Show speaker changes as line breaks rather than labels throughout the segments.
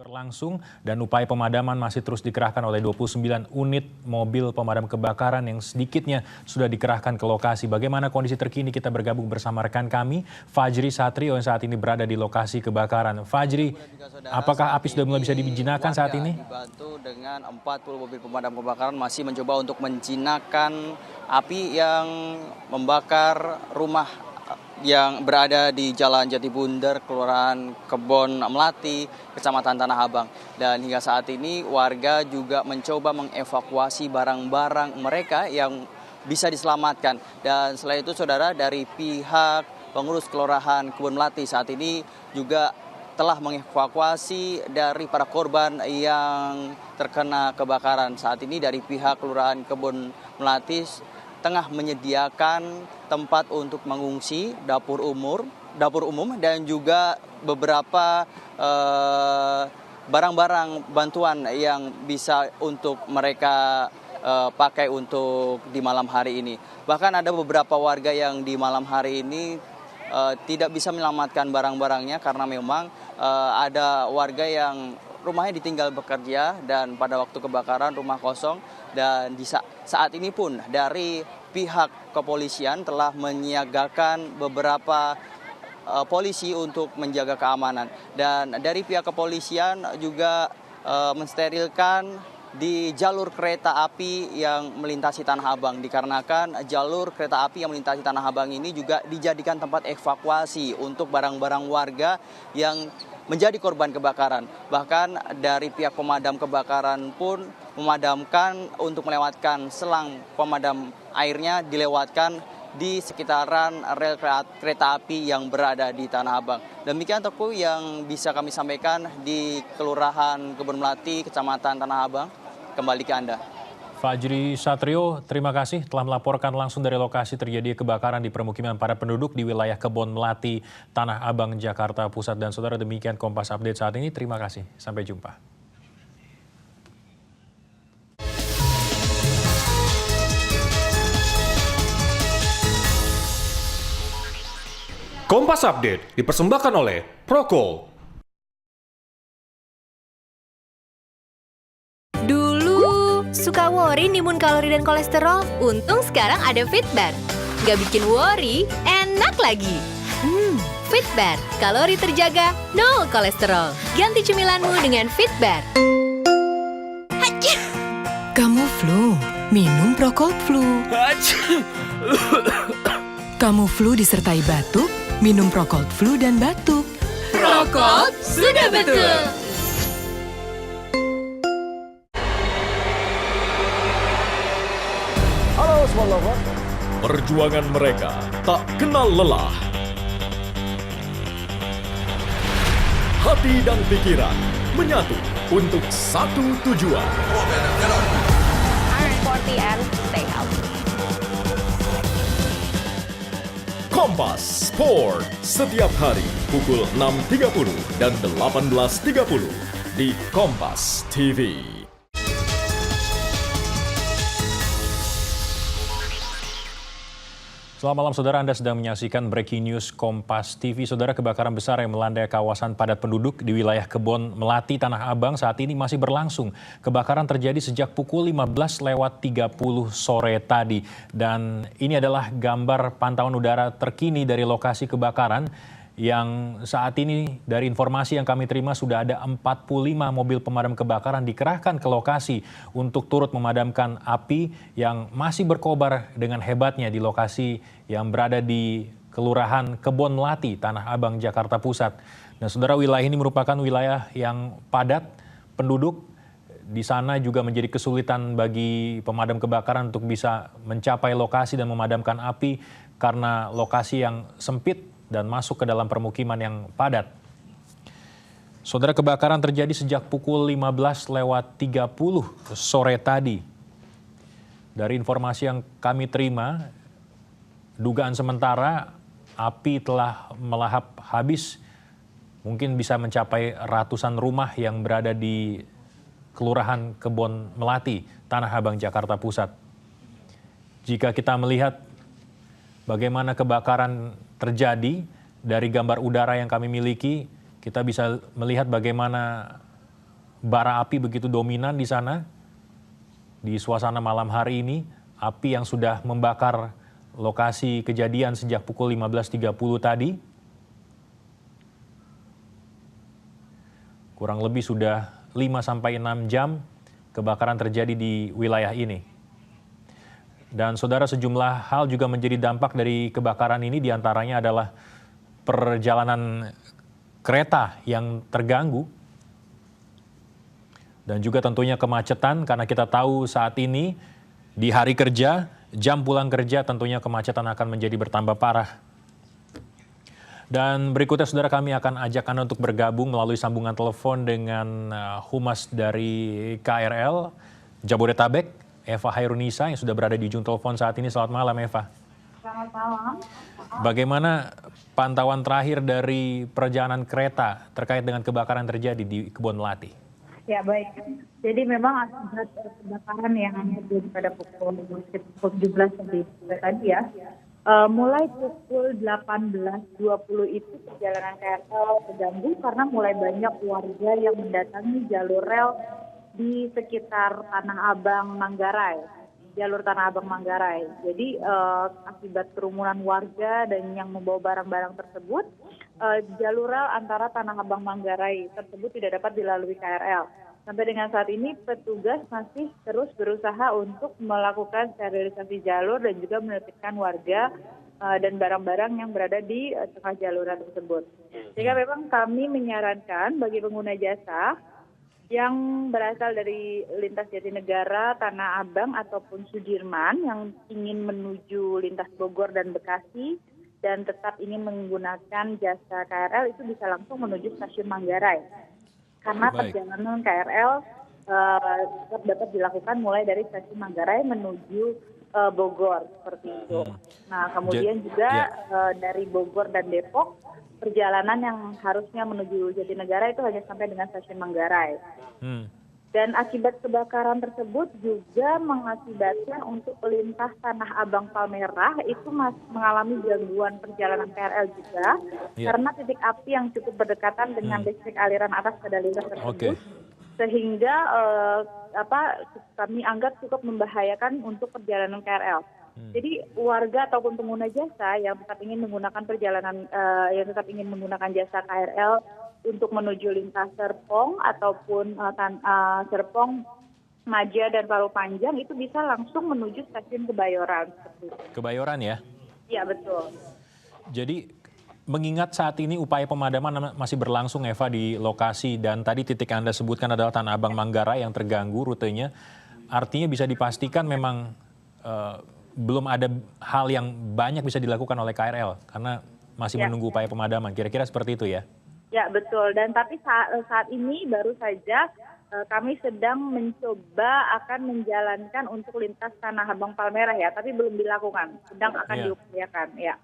Berlangsung dan upaya pemadaman masih terus dikerahkan oleh 29 unit mobil pemadam kebakaran yang sedikitnya sudah dikerahkan ke lokasi. Bagaimana kondisi terkini, kita bergabung bersama rekan kami Fajri Satrio yang saat ini berada di lokasi kebakaran. Fajri, apakah api sudah mulai bisa dijinakan saat ini?
Dibantu dengan 40 mobil pemadam kebakaran masih mencoba untuk menjinakkan api yang membakar rumah yang berada di Jalan Jatibundar, Kelurahan Kebon Melati, Kecamatan Tanah Abang. Dan hingga saat ini warga juga mencoba mengevakuasi barang-barang mereka yang bisa diselamatkan. Dan selain itu saudara, dari pihak pengurus Kelurahan Kebon Melati saat ini juga telah mengevakuasi dari para korban yang terkena kebakaran. Saat ini dari pihak Kelurahan Kebon Melati tengah menyediakan tempat untuk mengungsi, dapur umum dan juga beberapa barang-barang bantuan yang bisa untuk mereka pakai untuk di malam hari ini. Bahkan ada beberapa warga yang di malam hari ini tidak bisa menyelamatkan barang-barangnya karena memang ada warga yang rumahnya ditinggal bekerja dan pada waktu kebakaran rumah kosong. Dan di saat ini pun dari pihak kepolisian telah menyiagakan beberapa polisi untuk menjaga keamanan. Dan dari pihak kepolisian juga mensterilkan di jalur kereta api yang melintasi Tanah Abang. Dikarenakan jalur kereta api yang melintasi Tanah Abang ini juga dijadikan tempat evakuasi untuk barang-barang warga yang menjadi korban kebakaran. Bahkan dari pihak pemadam kebakaran pun memadamkan untuk melewatkan selang pemadam airnya dilewatkan di sekitaran rel kereta api yang berada di Tanah Abang. Demikian Teguh yang bisa kami sampaikan di Kelurahan Kebon Melati, Kecamatan Tanah Abang. Kembali ke Anda.
Fajri Satrio, terima kasih telah melaporkan langsung dari lokasi terjadi kebakaran di permukiman padat penduduk di wilayah Kebon Melati, Tanah Abang, Jakarta Pusat. Dan saudara, demikian Kompas Update saat ini. Terima kasih. Sampai jumpa.
Kompas Update dipersembahkan oleh Prokol.
Suka worry nimbun kalori dan kolesterol? Untung sekarang ada Fitbar. Nggak bikin worry, enak lagi. Fitbar, kalori terjaga, nol kolesterol. Ganti cemilanmu dengan Fitbar.
Kamu flu, minum Prokol Flu. Kamu flu disertai batuk, minum Prokol Flu dan batuk.
Prokol sudah betul.
Halo Smart Lover. Perjuangan mereka tak kenal lelah. Hati dan pikiran menyatu untuk satu tujuan.
I'm sporty and stay healthy.
Kompas Sport setiap hari pukul 6.30 dan 18.30 di Kompas TV.
Selamat malam saudara, Anda sedang menyaksikan Breaking News Kompas TV. Saudara, kebakaran besar yang melanda kawasan padat penduduk di wilayah Kebon Melati, Tanah Abang saat ini masih berlangsung. Kebakaran terjadi sejak pukul 15.30 sore tadi. Dan ini adalah gambar pantauan udara terkini dari lokasi kebakaran yang saat ini dari informasi yang kami terima sudah ada 45 mobil pemadam kebakaran dikerahkan ke lokasi untuk turut memadamkan api yang masih berkobar dengan hebatnya di lokasi yang berada di Kelurahan Kebon Melati, Tanah Abang, Jakarta Pusat. Dan saudara, wilayah ini merupakan wilayah yang padat penduduk. Di sana juga menjadi kesulitan bagi pemadam kebakaran untuk bisa mencapai lokasi dan memadamkan api karena lokasi yang sempit dan masuk ke dalam permukiman yang padat. Saudara, kebakaran terjadi sejak pukul 15.30 sore tadi. Dari informasi yang kami terima, dugaan sementara api telah melahap habis, mungkin bisa mencapai ratusan rumah yang berada di Kelurahan Kebon Melati, Tanah Abang, Jakarta Pusat. Jika kita melihat bagaimana kebakaran terjadi dari gambar udara yang kami miliki, kita bisa melihat bagaimana bara api begitu dominan di sana, di suasana malam hari ini, api yang sudah membakar lokasi kejadian sejak pukul 15.30 tadi. Kurang lebih sudah 5-6 jam kebakaran terjadi di wilayah ini. Dan saudara, sejumlah hal juga menjadi dampak dari kebakaran ini, diantaranya adalah perjalanan kereta yang terganggu. Dan juga tentunya kemacetan, karena kita tahu saat ini di hari kerja, jam pulang kerja tentunya kemacetan akan menjadi bertambah parah. Dan berikutnya saudara, kami akan ajak Anda untuk bergabung melalui sambungan telepon dengan Humas dari KRL Jabodetabek, Eva Hairunisa, yang sudah berada di ujung telepon saat ini. Selamat malam, Eva.
Selamat malam.
Bagaimana pantauan terakhir dari perjalanan kereta terkait dengan kebakaran terjadi di Kebon Melati?
Ya baik. Jadi memang akibat kebakaran yang terjadi pada pukul 17 tadi ya, mulai pukul 18.20 itu perjalanan KRL terganggu karena mulai banyak warga yang mendatangi jalur rel di sekitar Tanah Abang Manggarai, jalur Tanah Abang Manggarai. Jadi akibat kerumunan warga dan yang membawa barang-barang tersebut, jalur rel antara Tanah Abang Manggarai tersebut tidak dapat dilalui KRL. Sampai dengan saat ini petugas masih terus berusaha untuk melakukan sterilisasi jalur dan juga menertibkan warga dan barang-barang yang berada di tengah jalur tersebut. Sehingga memang kami menyarankan bagi pengguna jasa yang berasal dari lintas Jatinegara, Tanah Abang ataupun Sudirman yang ingin menuju lintas Bogor dan Bekasi dan tetap ingin menggunakan jasa KRL itu bisa langsung menuju stasiun Manggarai. Karena perjalanan KRL tetap dapat dilakukan mulai dari stasiun Manggarai menuju Bogor seperti itu. Nah, kemudian juga dari Bogor dan Depok perjalanan yang harusnya menuju Jatinegara itu hanya sampai dengan stasiun Manggarai. Dan akibat kebakaran tersebut juga mengakibatkan untuk lintas Tanah Abang Palmerah itu mengalami gangguan perjalanan KRL juga karena titik api yang cukup berdekatan dengan listrik aliran atas pada lintas tersebut, sehingga kami anggap cukup membahayakan untuk perjalanan KRL. Jadi warga ataupun pengguna jasa yang tetap ingin menggunakan jasa KRL untuk menuju lintas Serpong ataupun Serpong, Maja dan Paru Panjang itu bisa langsung menuju stasiun Kebayoran.
Kebayoran ya?
Iya betul.
Jadi mengingat saat ini upaya pemadaman masih berlangsung, Eva, di lokasi, dan tadi titik yang Anda sebutkan adalah Tanah Abang Manggarai yang terganggu rutenya, artinya bisa dipastikan memang belum ada hal yang banyak bisa dilakukan oleh KRL karena masih menunggu upaya pemadaman. Kira-kira seperti itu ya?
Ya betul, dan tapi saat ini baru saja kami sedang mencoba akan menjalankan untuk lintas Tanah Abang Palmerah ya, tapi belum dilakukan, sedang akan diupayakan ya.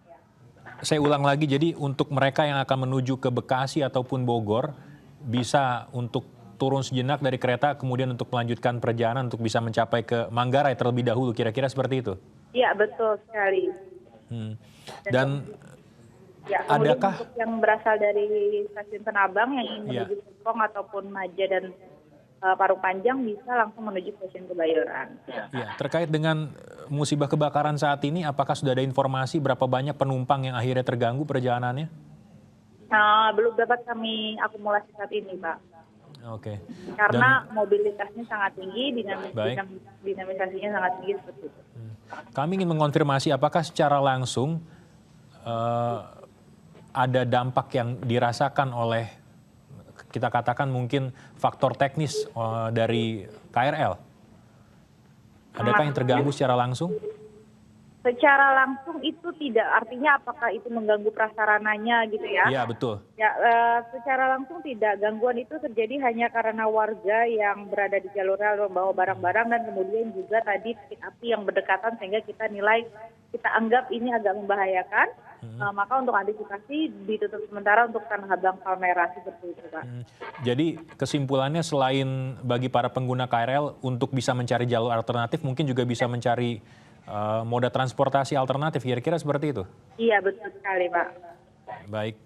Saya ulang lagi, jadi untuk mereka yang akan menuju ke Bekasi ataupun Bogor bisa untuk turun sejenak dari kereta kemudian untuk melanjutkan perjalanan untuk bisa mencapai ke Manggarai terlebih dahulu, kira-kira seperti itu? Iya
betul sekali.
Dan
ya, adakah untuk yang berasal dari stasiun Tanah Abang yang ingin menuju Serpong ataupun Maja dan Parung Panjang bisa langsung menuju stasiun Kebayoran.
Ya, terkait dengan musibah kebakaran saat ini, apakah sudah ada informasi berapa banyak penumpang yang akhirnya terganggu perjalanannya?
Belum dapat kami akumulasi saat ini, Pak.
Oke.
Karena mobilitasnya sangat tinggi, dinamisasinya sangat tinggi seperti itu.
Kami ingin mengonfirmasi apakah secara langsung ada dampak yang dirasakan oleh, kita katakan mungkin faktor teknis dari KRL? Adakah yang terganggu secara langsung?
Secara langsung itu tidak, artinya apakah itu mengganggu prasarananya gitu ya?
Iya betul.
Ya, secara langsung tidak. Gangguan itu terjadi hanya karena warga yang berada di jalur rel membawa barang-barang dan kemudian juga tadi titik api yang berdekatan sehingga kita anggap ini agak membahayakan. Maka untuk antisipasi ditutup sementara untuk Tanah Abang Palmerah seperti itu, Pak.
Jadi kesimpulannya selain bagi para pengguna KRL untuk bisa mencari jalur alternatif, mungkin juga bisa mencari moda transportasi alternatif, kira-kira seperti itu?
Iya betul sekali, Pak.
Baik,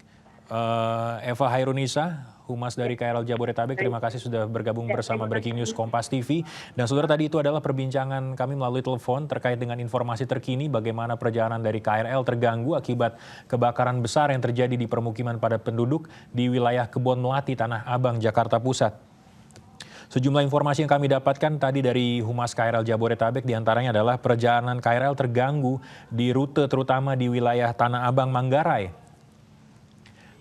Eva Hairunisa, Humas dari KRL Jabodetabek. Terima kasih sudah bergabung bersama Breaking News Kompas TV. Dan saudara, tadi itu adalah perbincangan kami melalui telepon terkait dengan informasi terkini bagaimana perjalanan dari KRL terganggu akibat kebakaran besar yang terjadi di permukiman padat penduduk di wilayah Kebon Melati, Tanah Abang, Jakarta Pusat. Sejumlah informasi yang kami dapatkan tadi dari Humas KRL Jabodetabek diantaranya adalah perjalanan KRL terganggu di rute terutama di wilayah Tanah Abang, Manggarai.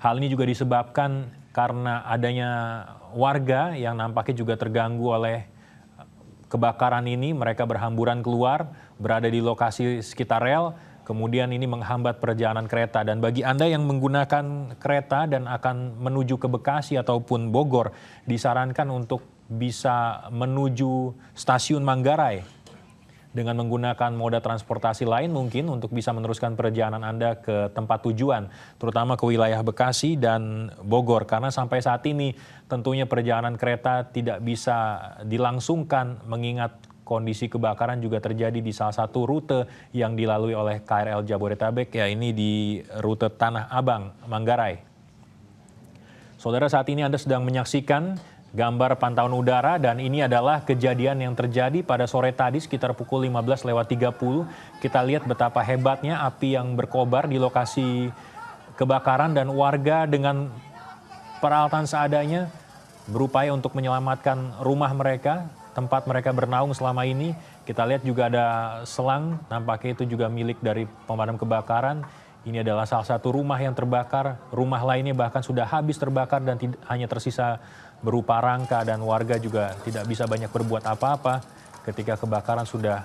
Hal ini juga disebabkan karena adanya warga yang nampaknya juga terganggu oleh kebakaran ini. Mereka berhamburan keluar, berada di lokasi sekitar rel, kemudian ini menghambat perjalanan kereta. Dan bagi Anda yang menggunakan kereta dan akan menuju ke Bekasi ataupun Bogor, disarankan untuk bisa menuju stasiun Manggarai dengan menggunakan moda transportasi lain mungkin untuk bisa meneruskan perjalanan Anda ke tempat tujuan, terutama ke wilayah Bekasi dan Bogor. Karena sampai saat ini tentunya perjalanan kereta tidak bisa dilangsungkan mengingat kondisi kebakaran juga terjadi di salah satu rute yang dilalui oleh KRL Jabodetabek, ya ini di rute Tanah Abang, Manggarai. Saudara, saat ini Anda sedang menyaksikan gambar pantauan udara dan ini adalah kejadian yang terjadi pada sore tadi sekitar pukul 15.30. Kita lihat betapa hebatnya api yang berkobar di lokasi kebakaran dan warga dengan peralatan seadanya berupaya untuk menyelamatkan rumah mereka, tempat mereka bernaung selama ini. Kita lihat juga ada selang, nampaknya itu juga milik dari pemadam kebakaran. Ini adalah salah satu rumah yang terbakar, rumah lainnya bahkan sudah habis terbakar dan hanya tersisa berupa rangka, dan warga juga tidak bisa banyak berbuat apa-apa ketika kebakaran sudah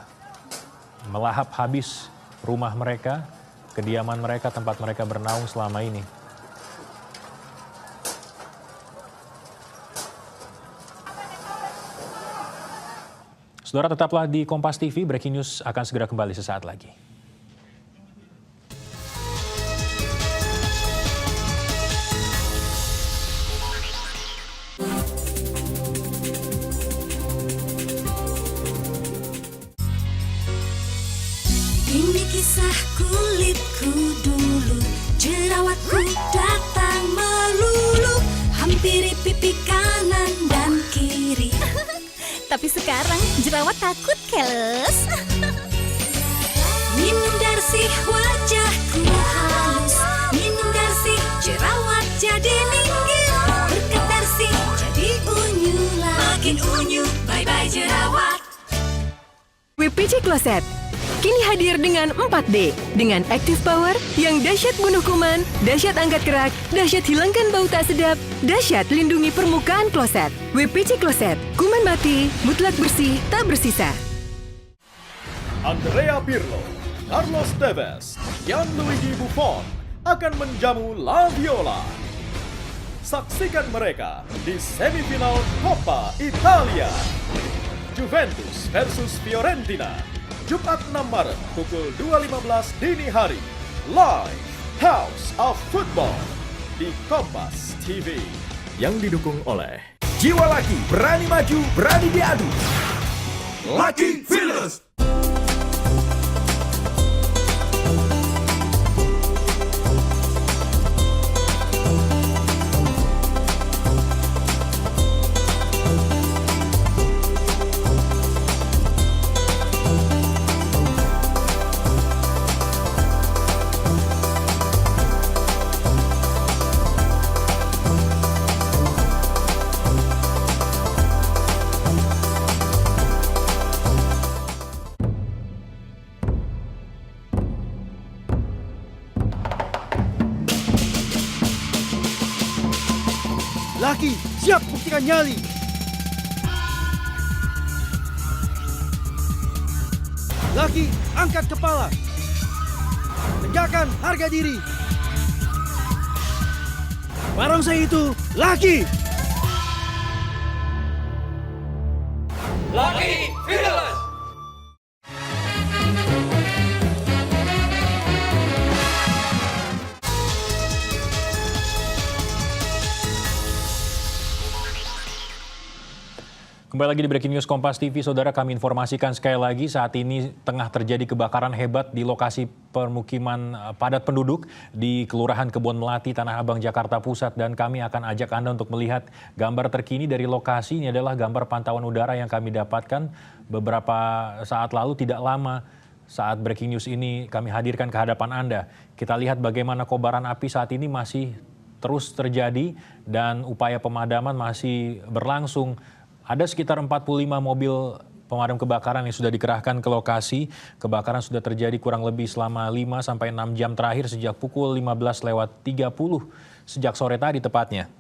melahap habis rumah mereka, kediaman mereka, tempat mereka bernaung selama ini. Saudara, tetaplah di Kompas TV, Breaking News akan segera kembali sesaat lagi.
Ini kisah kulitku dulu, jerawatku datang melulu, hampiri pipi kanan dan kiri.
Tapi sekarang jerawat takut keles.
Minum Darsi wajahku halus, minum Darsi jerawat jadi minggir, berkat Darsi jadi unyu lagi, makin unyu, bye-bye jerawat.
WPC Closet kini hadir dengan 4D, dengan Active Power yang dahsyat bunuh kuman, dahsyat angkat kerak, dahsyat hilangkan bau tak sedap, dahsyat lindungi permukaan kloset. WPC Closet, kuman mati, mutlak bersih, tak bersisa.
Andrea Pirlo, Carlos Tevez, Gianluigi Buffon akan menjamu La Viola. Saksikan mereka di semifinal Coppa Italia. Juventus versus Fiorentina, Jumat 6 Maret pukul 2.15 dini hari. Live House of Football di Kompas TV. Yang didukung oleh
Jiwa Laki, berani maju, berani diadu.
Lucky Villas.
Laki, siap buktikan nyali. Laki, angkat kepala. Tegakkan harga diri. Barongsai itu Laki.
Lucky Villas.
Kembali lagi di Breaking News Kompas TV, saudara, kami informasikan sekali lagi saat ini tengah terjadi kebakaran hebat di lokasi permukiman padat penduduk di Kelurahan Kebon Melati, Tanah Abang, Jakarta Pusat. Dan kami akan ajak Anda untuk melihat gambar terkini dari lokasi. Ini adalah gambar pantauan udara yang kami dapatkan beberapa saat lalu, tidak lama saat Breaking News ini kami hadirkan ke hadapan Anda. Kita lihat bagaimana kobaran api saat ini masih terus terjadi dan upaya pemadaman masih berlangsung. Ada sekitar 45 mobil pemadam kebakaran yang sudah dikerahkan ke lokasi. Kebakaran sudah terjadi kurang lebih selama 5 sampai 6 jam terakhir sejak pukul 15.30 sejak sore tadi tepatnya.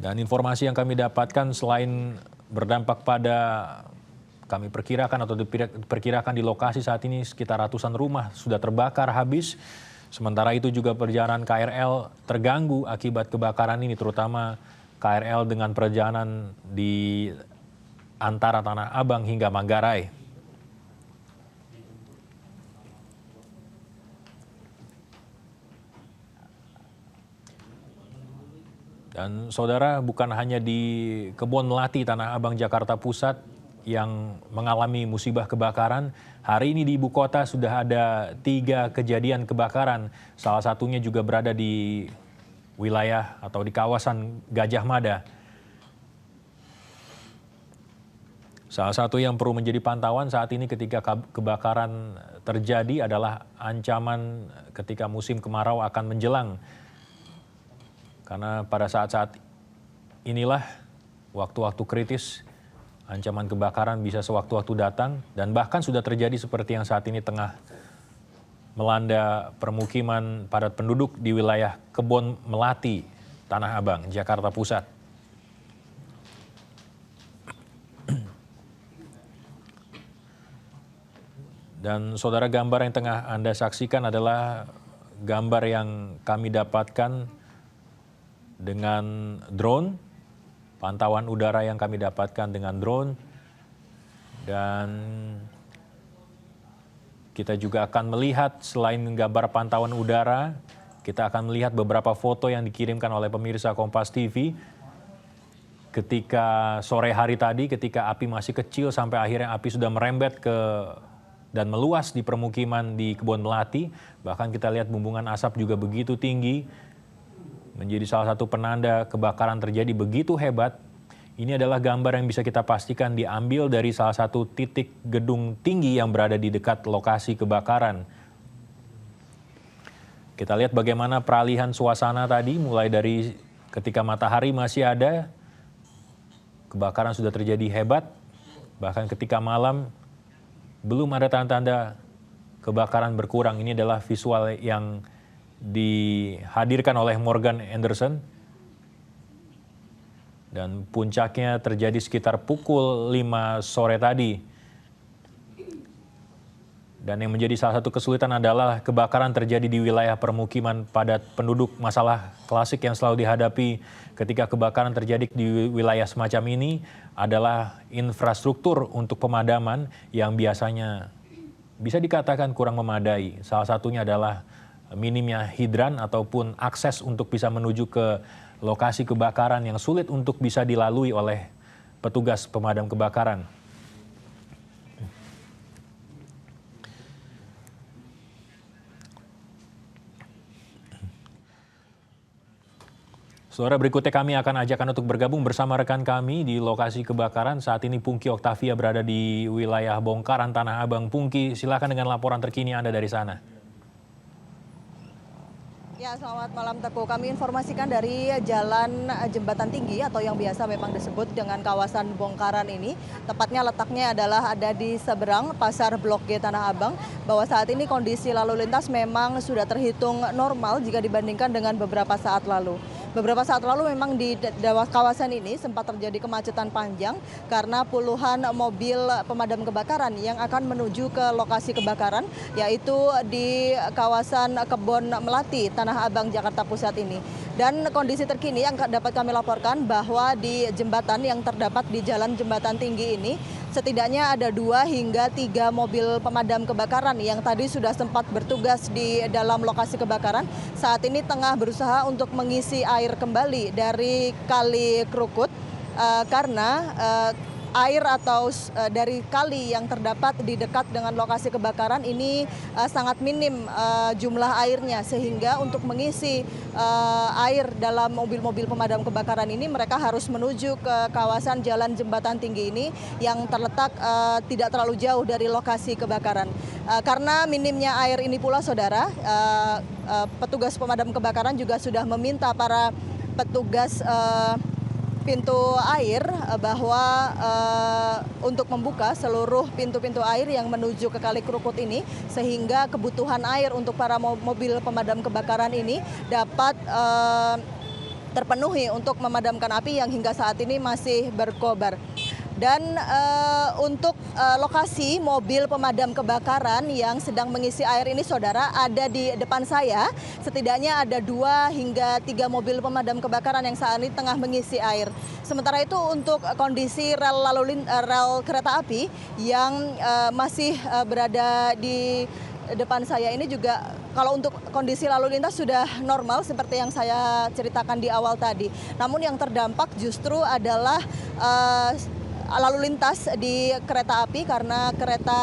Dan informasi yang kami dapatkan selain berdampak pada, kami perkirakan atau diperkirakan di lokasi saat ini sekitar ratusan rumah sudah terbakar habis. Sementara itu juga perjalanan KRL terganggu akibat kebakaran ini, terutama KRL dengan perjalanan di antara Tanah Abang hingga Manggarai. Dan saudara, bukan hanya di Kebon Melati, Tanah Abang, Jakarta Pusat yang mengalami musibah kebakaran. Hari ini di ibu kota sudah ada 3 kejadian kebakaran. Salah satunya juga berada di wilayah atau di kawasan Gajah Mada. Salah satu yang perlu menjadi pantauan saat ini ketika kebakaran terjadi adalah ancaman ketika musim kemarau akan menjelang. Karena pada saat-saat inilah waktu-waktu kritis, ancaman kebakaran bisa sewaktu-waktu datang, dan bahkan sudah terjadi seperti yang saat ini tengah melanda permukiman padat penduduk di wilayah Kebon Melati, Tanah Abang, Jakarta Pusat. Dan saudara, gambar yang tengah Anda saksikan adalah gambar yang kami dapatkan dengan drone, pantauan udara yang kami dapatkan dengan drone. Dan kita juga akan melihat selain gambar pantauan udara, kita akan melihat beberapa foto yang dikirimkan oleh pemirsa Kompas TV ketika sore hari tadi, ketika api masih kecil sampai akhirnya api sudah merembet ke dan meluas di permukiman di Kebon Melati. Bahkan kita lihat bumbungan asap juga begitu tinggi, menjadi salah satu penanda kebakaran terjadi begitu hebat. Ini adalah gambar yang bisa kita pastikan diambil dari salah satu titik gedung tinggi yang berada di dekat lokasi kebakaran. Kita lihat bagaimana peralihan suasana tadi, mulai dari ketika matahari masih ada, kebakaran sudah terjadi hebat. Bahkan ketika malam, belum ada tanda-tanda kebakaran berkurang. Ini adalah visual yang dihadirkan oleh Morgan Anderson. Dan puncaknya terjadi sekitar pukul 5 sore tadi. Dan yang menjadi salah satu kesulitan adalah kebakaran terjadi di wilayah permukiman padat penduduk. Masalah klasik yang selalu dihadapi ketika kebakaran terjadi di wilayah semacam ini adalah infrastruktur untuk pemadaman yang biasanya bisa dikatakan kurang memadai. Salah satunya adalah minimnya hidran ataupun akses untuk bisa menuju ke lokasi kebakaran yang sulit untuk bisa dilalui oleh petugas pemadam kebakaran. Saudara, berikutnya kami akan ajak Anda untuk bergabung bersama rekan kami di lokasi kebakaran. Saat ini Pungki Oktavia berada di wilayah bongkaran Tanah Abang. Pungki, silakan dengan laporan terkini Anda dari sana.
Ya, selamat malam Teguh. Kami informasikan dari Jalan Jembatan Tinggi atau yang biasa memang disebut dengan kawasan bongkaran ini. Tepatnya letaknya adalah ada di seberang Pasar Blok G Tanah Abang. Bahwa saat ini kondisi lalu lintas memang sudah terhitung normal jika dibandingkan dengan beberapa saat lalu. Beberapa saat lalu memang di kawasan ini sempat terjadi kemacetan panjang karena puluhan mobil pemadam kebakaran yang akan menuju ke lokasi kebakaran, yaitu di kawasan Kebon Melati, Tanah Abang, Jakarta Pusat ini. Dan kondisi terkini yang dapat kami laporkan bahwa di jembatan yang terdapat di Jalan Jembatan Tinggi ini, setidaknya ada 2 hingga 3 mobil pemadam kebakaran yang tadi sudah sempat bertugas di dalam lokasi kebakaran. Saat ini tengah berusaha untuk mengisi air kembali dari Kali Krukut karena air atau dari kali yang terdapat di dekat dengan lokasi kebakaran ini sangat minim jumlah airnya, sehingga untuk mengisi air dalam mobil-mobil pemadam kebakaran ini mereka harus menuju ke kawasan Jalan Jembatan Tinggi ini yang terletak tidak terlalu jauh dari lokasi kebakaran. Karena minimnya air ini pula saudara, petugas pemadam kebakaran juga sudah meminta para petugas pintu air bahwa untuk membuka seluruh pintu-pintu air yang menuju ke Kali Krukut ini, sehingga kebutuhan air untuk para mobil pemadam kebakaran ini dapat terpenuhi untuk memadamkan api yang hingga saat ini masih berkobar. Dan untuk lokasi mobil pemadam kebakaran yang sedang mengisi air ini saudara, ada di depan saya. Setidaknya ada 2 hingga 3 mobil pemadam kebakaran yang saat ini tengah mengisi air. Sementara itu untuk kondisi rel kereta api yang masih berada di depan saya ini juga, kalau untuk kondisi lalu lintas sudah normal seperti yang saya ceritakan di awal tadi. Namun yang terdampak justru adalah lalu lintas di kereta api, karena kereta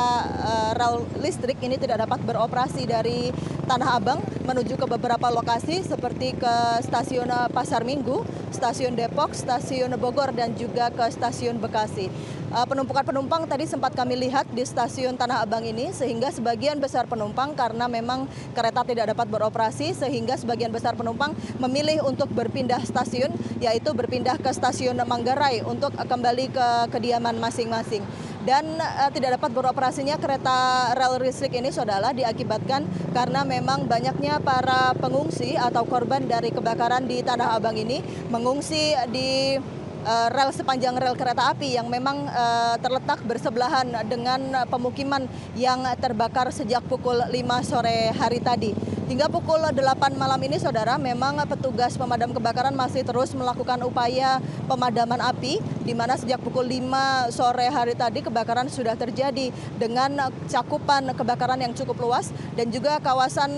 rel listrik ini tidak dapat beroperasi dari Tanah Abang menuju ke beberapa lokasi seperti ke stasiun Pasar Minggu, stasiun Depok, stasiun Bogor, dan juga ke stasiun Bekasi. Penumpukan penumpang tadi sempat kami lihat di stasiun Tanah Abang ini, sehingga sebagian besar penumpang karena memang kereta tidak dapat beroperasi, sehingga sebagian besar penumpang memilih untuk berpindah stasiun, yaitu berpindah ke stasiun Manggarai untuk kembali ke kediaman masing-masing. Dan tidak dapat beroperasinya kereta rel listrik ini saudara diakibatkan karena memang banyaknya para pengungsi atau korban dari kebakaran di Tanah Abang ini mengungsi di rel sepanjang rel kereta api yang memang terletak bersebelahan dengan pemukiman yang terbakar sejak pukul 5 sore hari tadi. Hingga pukul 8 malam ini saudara, memang petugas pemadam kebakaran masih terus melakukan upaya pemadaman api, di mana sejak pukul 5 sore hari tadi kebakaran sudah terjadi dengan cakupan kebakaran yang cukup luas dan juga kawasan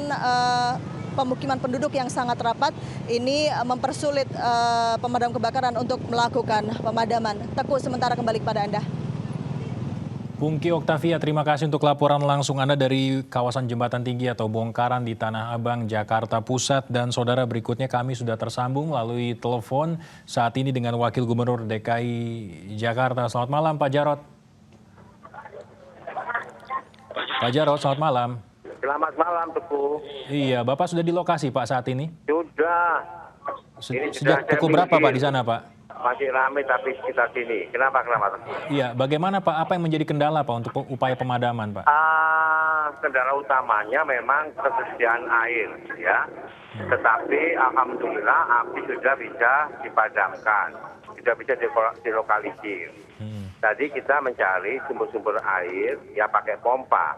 pemukiman penduduk yang sangat rapat. Ini mempersulit pemadam kebakaran untuk melakukan pemadaman. Teguh, sementara kembali kepada Anda.
Pungki Oktavia, terima kasih untuk laporan langsung Anda dari kawasan Jembatan Tinggi atau bongkaran di Tanah Abang, Jakarta Pusat. Dan saudara, berikutnya kami sudah tersambung melalui telepon saat ini dengan Wakil Gubernur DKI Jakarta. Selamat malam Pak Jarod. Pak Jarod, selamat malam.
Selamat malam, Teguh.
Iya, Bapak sudah di lokasi Pak saat ini?
Sudah.
Sejak pukul berapa Pak di sana Pak?
Masih ramai tapi sekitar sini. Kenapa?
Iya, bagaimana Pak? Apa yang menjadi kendala Pak untuk upaya pemadaman Pak?
Kendala utamanya memang ketersediaan air, ya. Tetapi alhamdulillah api sudah bisa dipadamkan, sudah bisa dilokalisir. Tadi kita mencari sumber-sumber air ya pakai pompa.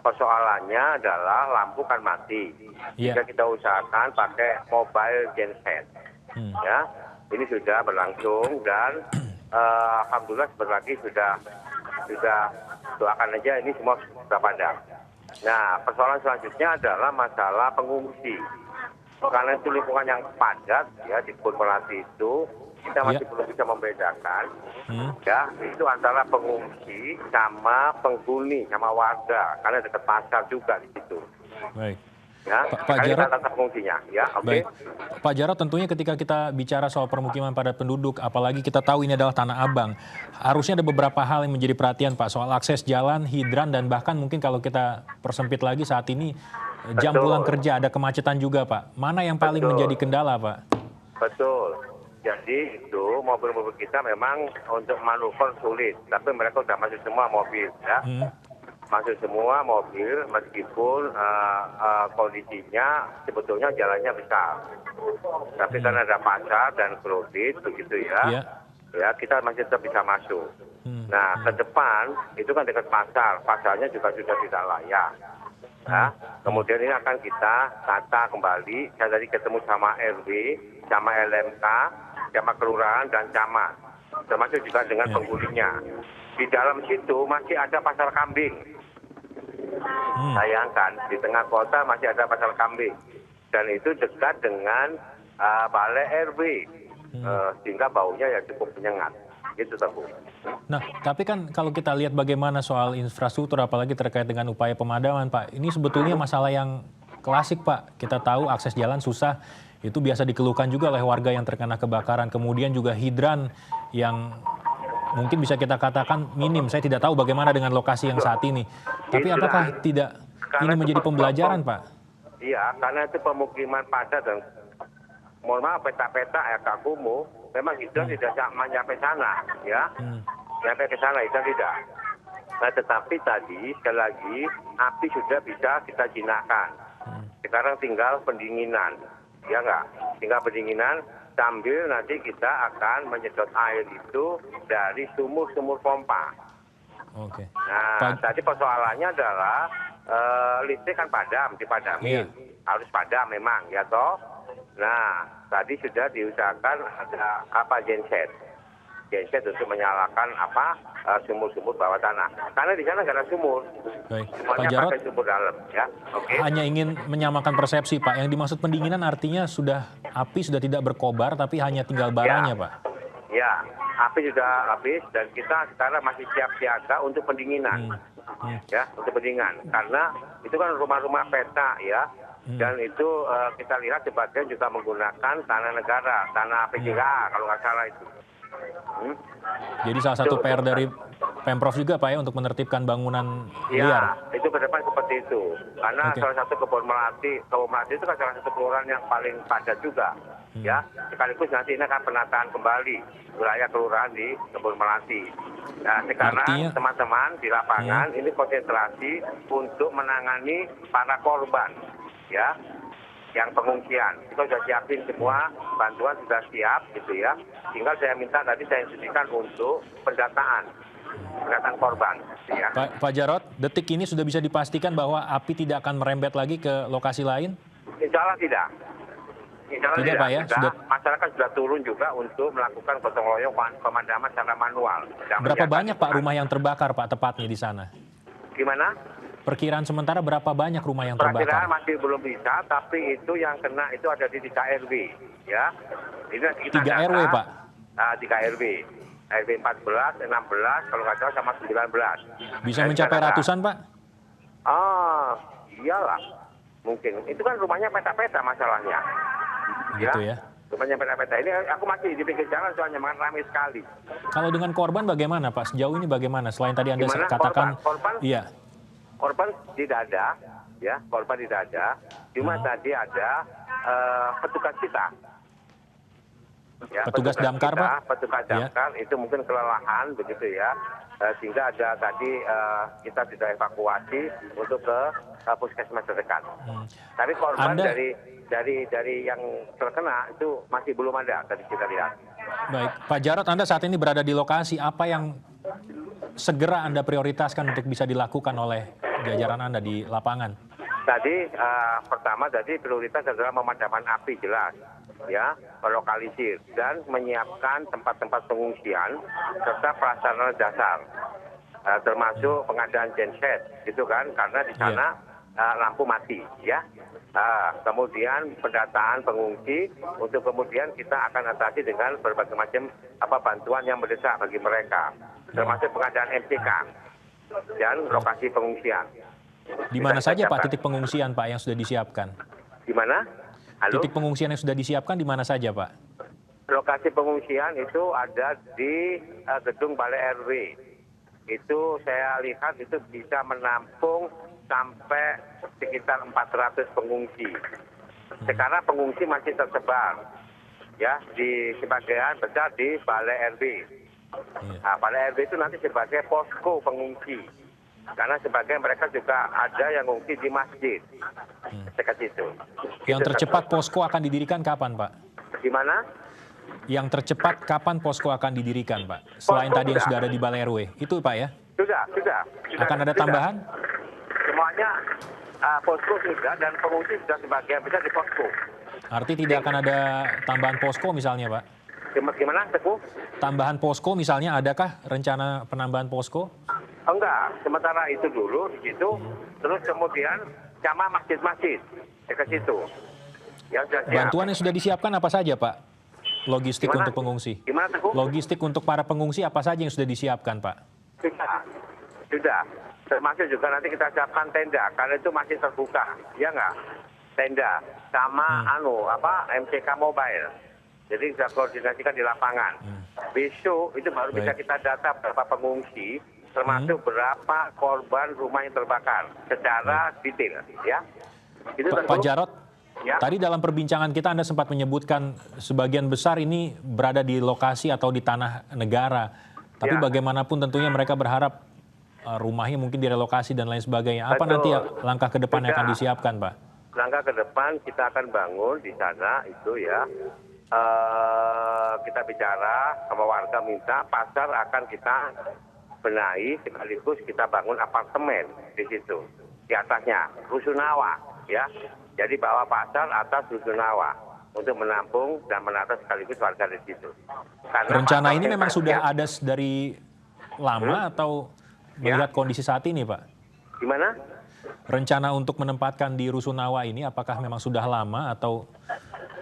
Persoalannya adalah lampu kan mati. Jika kita usahakan pakai mobile genset, ya. Ini sudah berlangsung dan alhamdulillah sebentar lagi sudah doakan aja ini semua sudah padam. Nah, persoalan selanjutnya adalah masalah pengungsi. Karena itu lingkungan yang padat ya di Kebun Melati itu kita masih belum bisa membedakan ya itu antara pengungsi sama penghuni sama warga karena dekat pasar juga di situ.
Baik.
Ya,
Pak Jarod,
ya,
baik. Pak Jarod, tentunya ketika kita bicara soal permukiman padat penduduk, apalagi kita tahu ini adalah Tanah Abang, harusnya ada beberapa hal yang menjadi perhatian Pak, soal akses jalan, hidran, dan bahkan mungkin kalau kita persempit lagi saat ini, jam pulang kerja, ada kemacetan juga Pak. Mana yang paling menjadi kendala Pak?
Betul. Jadi itu mobil-mobil kita memang untuk manuver sulit, tapi mereka sudah masuk semua mobil, ya. Masuk semua mobil meskipun kondisinya sebetulnya jalannya besar. Tapi karena ada pasar dan kredit begitu ya, ya kita masih tetap bisa masuk. Nah ke depan itu kan dekat pasar, pasarnya juga sudah tidak layak. Nah, kemudian ini akan kita tata kembali. Saya tadi ketemu sama RW, sama LMK, sama kelurahan dan camat, termasuk juga dengan penghuninya. Di dalam situ masih ada pasar kambing. Sayangkan di tengah kota masih ada pasar kambing dan itu dekat dengan balai RW. sehingga baunya ya cukup menyengat. Gitu, Teguh.
Nah, tapi kan kalau kita lihat bagaimana soal infrastruktur, apalagi terkait dengan upaya pemadaman, Pak, ini sebetulnya masalah yang klasik, Pak. Kita tahu akses jalan susah, itu biasa dikeluhkan juga oleh warga yang terkena kebakaran. Kemudian juga hidran yang mungkin bisa kita katakan minim. Saya tidak tahu bagaimana dengan lokasi yang saat ini. Tapi apakah tidak ini menjadi pembelajaran, Pak?
Iya, karena itu pemukiman padat dan mohon maaf peta-peta ya kumuh, memang hidran tidak sampai sana, ya, sampai ke sana hidran tidak. Nah, tetapi tadi sekali lagi api sudah bisa kita jinakkan. Sekarang tinggal pendinginan, ya nggak? Tinggal pendinginan sambil nanti kita akan menyedot air itu dari sumur-sumur pompa.
Oke.
Nah, tadi persoalannya adalah listrik kan padam, dipadamin, harus padam memang, ya toh. Nah, tadi sudah diusahakan ada genset untuk menyalakan sumur-sumur bawah tanah. Karena di sana nggak ada sumur.
Baik,
semuanya
Pak Jarod,
pakai sumur dalam, ya. Oke.
hanya ingin menyamakan persepsi, Pak. Yang dimaksud pendinginan artinya api sudah tidak berkobar, tapi hanya tinggal baranya, Pak.
Ya, api sudah habis dan kita sekarang masih siap siaga untuk pendinginan, ya, untuk pendinginan. Karena itu kan rumah-rumah peta, ya. Dan itu kita lihat sebagian juga menggunakan tanah negara, tanah PJKA kalau nggak salah itu.
Jadi salah satu PR dari Pemprov juga, Pak, ya, untuk menertibkan bangunan liar.
Ya, itu ke depan seperti itu. Karena salah satu Kebon Melati itu kan salah satu kelurahan yang paling padat juga. Ya, sekaligus nanti ini akan penataan kembali wilayah kelurahan di Kebon Melati. Nah, sekarang teman-teman di lapangan ini konsentrasi untuk menangani para korban. Ya, yang pengungsian. Kita sudah siapin semua, bantuan sudah siap gitu ya. Tinggal saya minta tadi saya instruksikan untuk pendataan korban. Ya.
Pak Jarod, detik ini sudah bisa dipastikan bahwa api tidak akan merembet lagi ke lokasi lain?
Insya Allah tidak. Insya Allah
tidak, Pak, ya?
Masyarakat sudah turun juga untuk melakukan gotong royong pemadaman secara manual.
Berapa banyak, Pak, rumah yang terbakar, Pak, tepatnya di sana?
Gimana?
Perkiraan sementara berapa banyak rumah yang terbakar?
Perkiraan masih belum bisa, tapi itu yang kena itu ada di 3 RW, ya. Ini kita
3 RW, Pak?
3 RW. RW 14, 16, kalau nggak salah sama 19.
Bisa mencapai ratusan, Pak?
Iyalah. Mungkin. Itu kan rumahnya peta-peta masalahnya.
Gitu ya?
Rumahnya peta-peta. Ini aku masih di pinggir jalan soalnya ramai sekali.
Kalau dengan korban bagaimana, Pak? Sejauh ini bagaimana? Selain tadi Anda katakan...
Korban?
Iya.
Korban tidak ada, ya, korban tidak ada. Cuma tadi ada petugas kita. Ya,
petugas damkar, Pak?
Petugas damkar itu mungkin kelelahan begitu ya. Sehingga ada tadi kita sudah evakuasi untuk ke puskesmas terdekat. Tapi korban dari yang terkena itu masih belum ada tadi kita lihat.
Baik, Pak Jarod, Anda saat ini berada di lokasi. Apa yang segera Anda prioritaskan untuk bisa dilakukan oleh jajaran Anda di lapangan?
Tadi pertama tadi prioritas adalah pemadaman api jelas, ya, melokalisir dan menyiapkan tempat-tempat pengungsian serta prasarana dasar, termasuk pengadaan genset, gitu kan, karena di sana lampu mati, ya. Kemudian pendataan pengungsi untuk kemudian kita akan atasi dengan berbagai macam bantuan yang mendesak bagi mereka, termasuk pengadaan MCK dan lokasi pengungsian.
Di mana saja, Pak, titik pengungsian, Pak, yang sudah disiapkan?
Di mana? Halo?
Titik pengungsian yang sudah disiapkan di mana saja, Pak?
Lokasi pengungsian itu ada di gedung Balai RW. Itu saya lihat itu bisa menampung sampai sekitar 400 pengungsi. Sekarang pengungsi masih tersebar, ya, di sebagian besar di Balai RW. Nah, Balai RW itu nanti sebagai posko pengungsi. Karena sebagian mereka juga ada yang ngungsi di masjid. Dekat situ.
Yang tercepat posko akan didirikan kapan, Pak?
Gimana?
Yang tercepat kapan posko akan didirikan, Pak? Selain tadi yang sudah ada di Balai RW. Itu, Pak, ya?
Sudah.
Akan ada tambahan?
Semuanya posko sudah dan pengungsi sudah sebagian besar di posko.
Arti tidak akan ada tambahan posko misalnya, Pak?
Gimana, Teguh?
Tambahan posko misalnya, adakah rencana penambahan posko?
Enggak, sementara itu dulu di situ, terus kemudian sama masjid-masjid dekat situ.
Bantuan yang sudah disiapkan apa saja, Pak? logistik
Gimana?
untuk pengungsi?
Gimana, Teguh?
Logistik untuk para pengungsi apa saja yang sudah disiapkan, Pak?
Sudah. Termasuk juga nanti kita siapkan tenda, karena itu masih terbuka, ya nggak? Tenda sama MCK Mobile. Jadi kita koordinasikan di lapangan. Besok itu baru bisa kita data berapa pengungsi, termasuk berapa korban rumah yang terbakar secara detail, ya. Itu
Pak Jarod,
ya.
tadi dalam perbincangan kita Anda sempat menyebutkan sebagian besar ini berada di lokasi atau di tanah negara. Tapi
Ya.
bagaimanapun tentunya mereka berharap rumahnya mungkin direlokasi dan lain sebagainya. Apa
Betul.
nanti langkah ke depan yang akan
Sudah.
disiapkan, Pak?
Langkah ke depan kita akan bangun di sana itu ya. Kita bicara sama warga minta pasar akan kita benahi sekaligus kita bangun apartemen di situ. Di atasnya rusunawa ya. Jadi bawah pasar atas rusunawa untuk menampung dan menata sekaligus warga di situ. Karena
Rencana
pasar
ini memang
bebas,
sudah
ya.
ada dari lama atau melihat kondisi saat ini, Pak?
Gimana?
Rencana untuk menempatkan di Rusunawa ini apakah memang sudah lama atau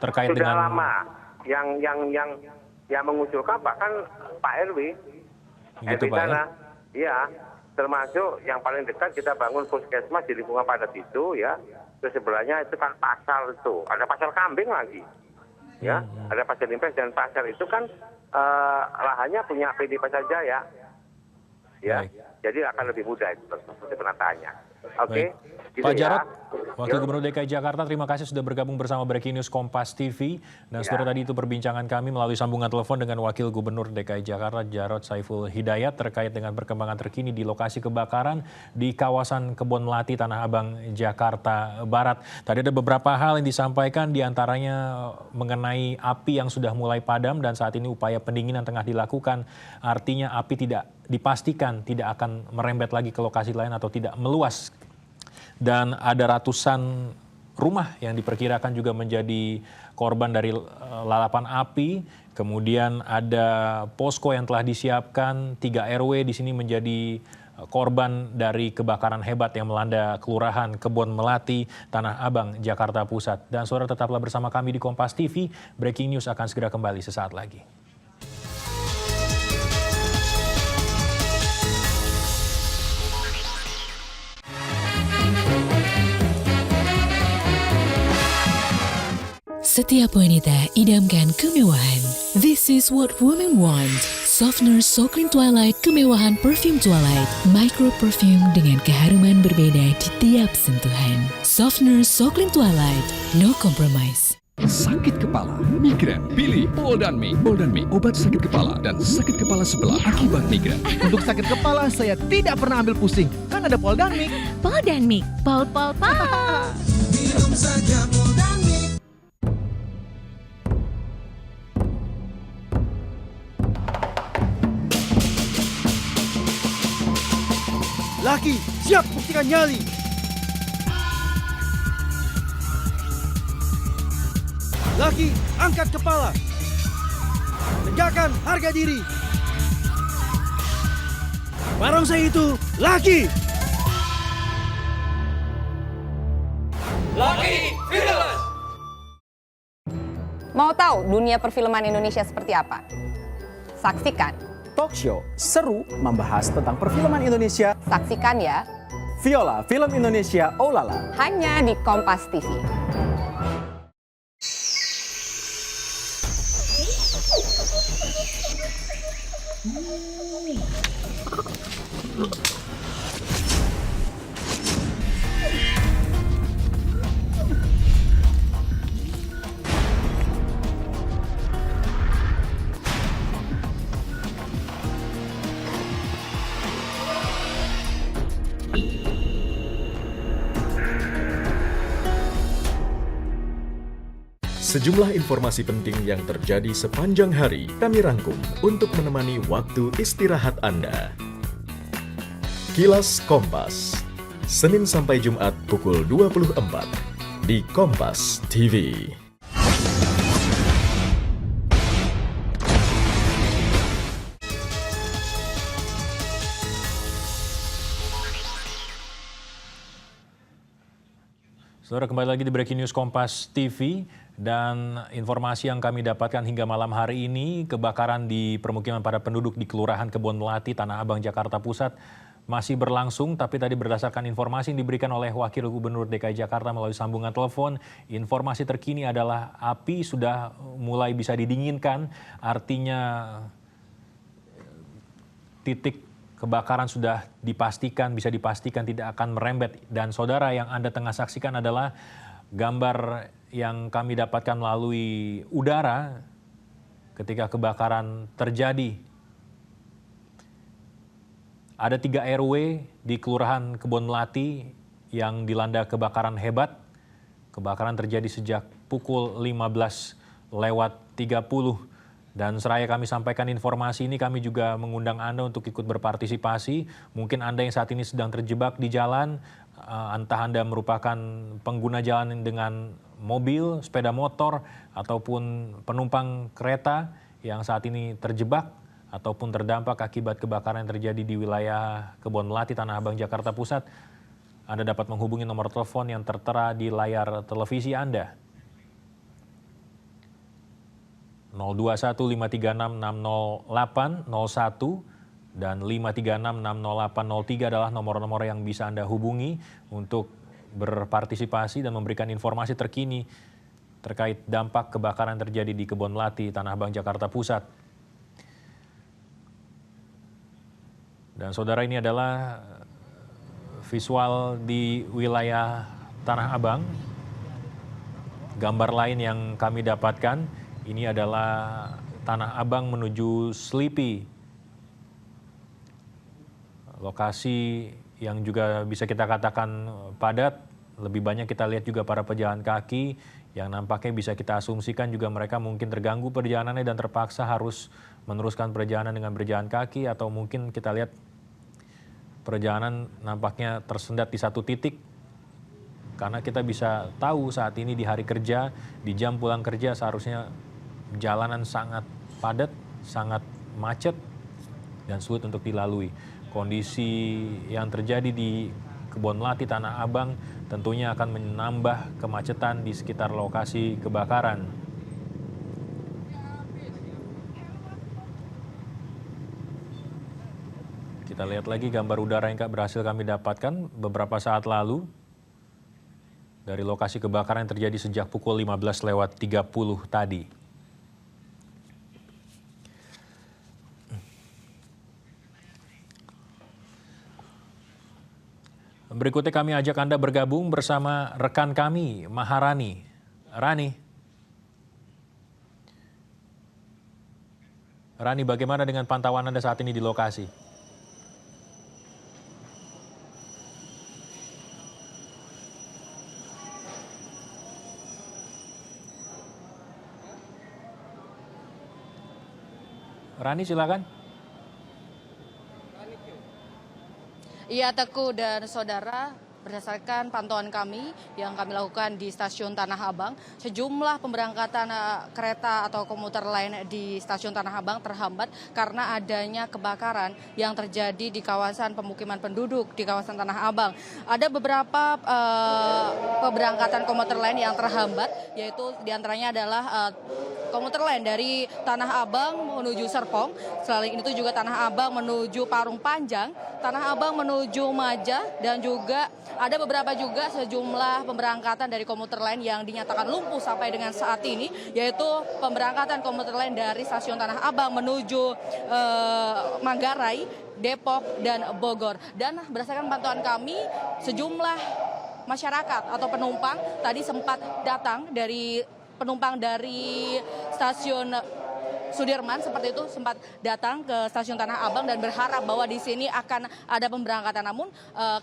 terkait
Sudah
dengan
lama. Yang mengusulkan bahkan Pak RW.
gitu,
di
Pak, ya?
sana. Iya, termasuk yang paling dekat kita bangun puskesmas di lingkungan padat itu ya. Terus sebelahnya itu kan pasar itu, ada pasar kambing lagi. Ya, ada pasar limpes dan pasar itu kan lahannya punya PD Pasar Jaya. Ya,
Baik.
jadi akan lebih mudah itu penataannya. Oke,
Baik.
gitu
Pak
ya.
Jarod, Wakil
Yuk.
Gubernur DKI Jakarta, terima kasih sudah bergabung bersama Breaking News Kompas TV. Dan saudara, tadi itu perbincangan kami melalui sambungan telepon dengan Wakil Gubernur DKI Jakarta, Jarod Saiful Hidayat, terkait dengan perkembangan terkini di lokasi kebakaran di kawasan Kebon Melati, Tanah Abang, Jakarta Barat. Tadi ada beberapa hal yang disampaikan, diantaranya mengenai api yang sudah mulai padam dan saat ini upaya pendinginan tengah dilakukan. Artinya api tidak dipastikan tidak akan merembet lagi ke lokasi lain atau tidak meluas. Dan ada ratusan rumah yang diperkirakan juga menjadi korban dari lalapan api. Kemudian ada posko yang telah disiapkan, 3 RW di sini menjadi korban dari kebakaran hebat yang melanda Kelurahan Kebon Melati, Tanah Abang, Jakarta Pusat. Dan saudara, tetaplah bersama kami di Kompas TV. Breaking News akan segera kembali sesaat lagi.
Setiap wanita idamkan kemewahan. This is what women want. Softener So Clean Twilight, kemewahan perfume Twilight. Micro perfume dengan keharuman berbeda di tiap sentuhan. Softener So Clean Twilight, no compromise.
Sakit kepala, migrain, pilih Poldanme. Poldanme, obat sakit kepala dan sakit kepala sebelah akibat migrain.
Untuk sakit kepala saya tidak pernah ambil pusing. Kan ada Poldanmik.
Poldanmik, pol.
Minum saja Poldanmik. Laki, siap buktikan nyali. Laki, angkat kepala. Tegakkan harga diri. Barongsai itu laki.
Laki Fearless.
Mau tahu dunia perfilman Indonesia seperti apa? Saksikan.
Talk show seru membahas tentang perfilman Indonesia.
Saksikan ya.
Viola, film Indonesia Olala.
Hanya di Kompas TV.
Sejumlah informasi penting yang terjadi sepanjang hari kami rangkum untuk menemani waktu istirahat Anda. Kilas Kompas, Senin sampai Jumat pukul 24 di Kompas TV.
Saudara, kembali lagi di Breaking News Kompas TV. Dan informasi yang kami dapatkan hingga malam hari ini, kebakaran di permukiman padat penduduk di Kelurahan Kebon Melati, Tanah Abang, Jakarta Pusat masih berlangsung. Tapi tadi berdasarkan informasi yang diberikan oleh Wakil Gubernur DKI Jakarta melalui sambungan telepon, informasi terkini adalah api sudah mulai bisa didinginkan, artinya titik kebakaran sudah bisa dipastikan tidak akan merembet. Dan saudara, yang Anda tengah saksikan adalah gambar yang kami dapatkan melalui udara ketika kebakaran terjadi. Ada 3 RW di Kelurahan Kebon Melati yang dilanda kebakaran hebat. Kebakaran terjadi sejak pukul 15:30. Dan seraya kami sampaikan informasi ini, kami juga mengundang Anda untuk ikut berpartisipasi. Mungkin Anda yang saat ini sedang terjebak di jalan, entah Anda merupakan pengguna jalan dengan mobil, sepeda motor, ataupun penumpang kereta yang saat ini terjebak ataupun terdampak akibat kebakaran yang terjadi di wilayah Kebon Melati, Tanah Abang, Jakarta Pusat, Anda dapat menghubungi nomor telepon yang tertera di layar televisi Anda. 021-536-60801 dan 536-60803 adalah nomor-nomor yang bisa Anda hubungi untuk berpartisipasi dan memberikan informasi terkini terkait dampak kebakaran yang terjadi di Kebon Melati, Tanah Abang, Jakarta Pusat. Dan saudara, ini adalah visual di wilayah Tanah Abang. Gambar lain yang kami dapatkan, ini adalah Tanah Abang menuju Selipi. Lokasi yang juga bisa kita katakan padat, lebih banyak kita lihat juga para pejalan kaki yang nampaknya bisa kita asumsikan juga mereka mungkin terganggu perjalanannya dan terpaksa harus meneruskan perjalanan dengan berjalan kaki, atau mungkin kita lihat perjalanan nampaknya tersendat di satu titik. Karena kita bisa tahu saat ini di hari kerja, di jam pulang kerja seharusnya jalanan sangat padat, sangat macet dan sulit untuk dilalui. Kondisi yang terjadi di Kebon Melati, Tanah Abang tentunya akan menambah kemacetan di sekitar lokasi kebakaran. Kita lihat lagi gambar udara yang berhasil kami dapatkan beberapa saat lalu dari lokasi kebakaran yang terjadi sejak pukul 15:30 tadi. Berikutnya kami ajak Anda bergabung bersama rekan kami, Maharani. Rani, bagaimana dengan pantauan Anda saat ini di lokasi? Rani, silakan.
Iya, Teguh dan saudara, berdasarkan pantauan kami yang kami lakukan di stasiun Tanah Abang, sejumlah pemberangkatan kereta atau komuter lain di stasiun Tanah Abang terhambat karena adanya kebakaran yang terjadi di kawasan pemukiman penduduk di kawasan Tanah Abang. Ada beberapa pemberangkatan komuter lain yang terhambat, yaitu diantaranya adalah komuter lain dari Tanah Abang menuju Serpong, selain itu juga Tanah Abang menuju Parung Panjang, Tanah Abang menuju Maja, dan juga ada beberapa juga sejumlah pemberangkatan dari komuter lain yang dinyatakan lumpuh sampai dengan saat ini, yaitu pemberangkatan komuter lain dari stasiun Tanah Abang menuju Manggarai, Depok, dan Bogor. Dan berdasarkan pantauan kami, sejumlah masyarakat atau penumpang tadi sempat datang dari penumpang dari stasiun Sudirman seperti itu sempat datang ke stasiun Tanah Abang dan berharap bahwa di sini akan ada pemberangkatan. Namun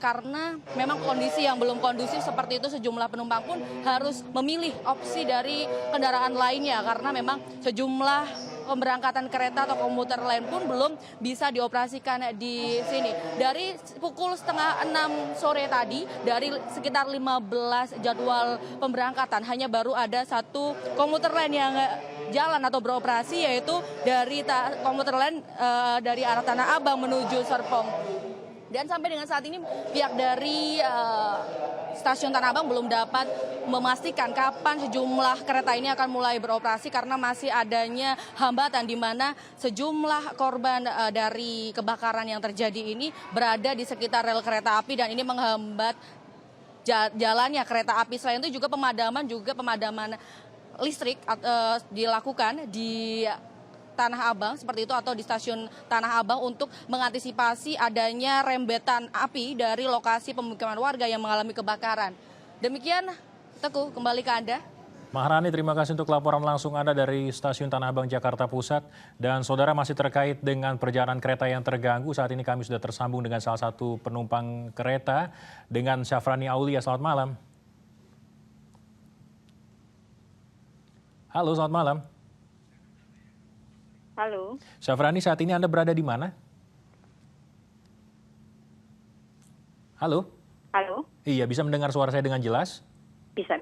karena memang kondisi yang belum kondusif seperti itu, sejumlah penumpang pun harus memilih opsi dari kendaraan lainnya karena memang sejumlah pemberangkatan kereta atau komuter lain pun belum bisa dioperasikan di sini. Dari pukul 5:30 sore tadi, dari sekitar 15 jadwal pemberangkatan, hanya baru ada satu komuter lain yang jalan atau beroperasi, yaitu dari komuter lain dari arah Tanah Abang menuju Serpong. Dan sampai dengan saat ini pihak dari Stasiun Tanah Abang belum dapat memastikan kapan sejumlah kereta ini akan mulai beroperasi karena masih adanya hambatan di mana sejumlah korban dari kebakaran yang terjadi ini berada di sekitar rel kereta api dan ini menghambat jalannya kereta api. Selain itu juga pemadaman listrik dilakukan di Tanah Abang seperti itu atau di stasiun Tanah Abang untuk mengantisipasi adanya rembetan api dari lokasi pemukiman warga yang mengalami kebakaran. Demikian, Teguh, kembali ke Anda.
Maharani, terima kasih untuk laporan langsung Anda dari Stasiun Tanah Abang, Jakarta Pusat. Dan saudara, masih terkait dengan perjalanan kereta yang terganggu, saat ini kami sudah tersambung dengan salah satu penumpang kereta dengan Syafrani Aulia. Selamat malam. Halo, selamat malam.
Halo.
Syafrani, saat ini Anda berada di mana? Halo?
Halo.
Iya, bisa mendengar suara saya dengan jelas?
Bisa.